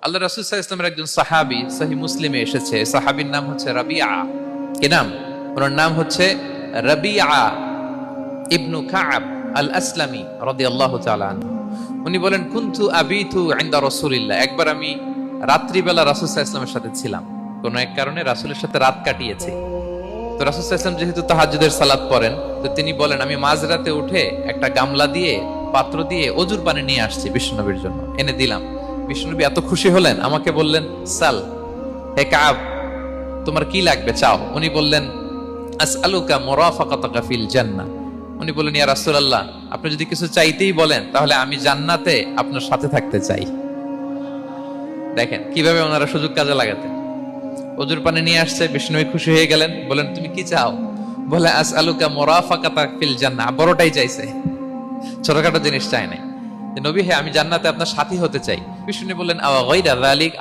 আল্লাহ রাসূল সাল্লাল্লাহু আলাইহি ওয়াসাল্লামের একজন সাহাবী সহিহ মুসলিমে এসেছে, সাহাবীর নাম হচ্ছে রাবিআ। কি নাম? ওনার নাম হচ্ছে রাবিআ ইবনু কাব আল আসলামি রাদিয়াল্লাহু তাআলা আনহু। উনি বলেন, কুনতু আবিতু ইনদা রাসূলিল্লাহ, একবার আমি রাত্রিবেলা রাসূল সাল্লাল্লাহু আলাইহি ওয়াসাল্লামের সাথে ছিলাম, কোন এক কারণে রাসূলের সাথে রাত কাটিয়েছি। তো রাসূল সাল্লাল্লাহু আলাইহি ওয়াসাল্লাম যেহেতু তাহাজ্জুদের সালাত পড়েন, তো তিনি বলেন, আমি মাঝরাতে উঠে একটা গামলা দিয়ে, পাত্র দিয়ে অজুর পানি নিয়ে আসছি বিশ্বনবীর জন্য, এনে দিলাম। বিশ্বনবী এত খুশি হলেন, আমাকে বললেন, সাল, হে কাব, তোমার কি লাগবে চাও। উনি বললেন, আসআলুকা মুরাফাকাতাকা ফিল জান্নাহ। উনি বললেন, ইয়া রাসূলুল্লাহ, আপনি যদি কিছু চাইতেই বলেন তাহলে আমি জান্নাতে আপনার সাথে থাকতে চাই। দেখেন কিভাবে ওনারা সুযোগ কাজে লাগাতেন। অজুর পানি নিয়ে আসছে, বিষ্ণুবী খুশি হয়ে গেলেন, বলেন, তুমি কি চাও? বলে, আসআলুকা মুরাফাকাতাকা ফিল জান্নাহ। বড়টাই চাইছে, ছোটখাটো জিনিস চাই নাই। নবী, হে, আমি জান্নাতে আপনার সাথী হতে চাই। বিষ্ণু বললেন, আওয়া গায়রা যালিক,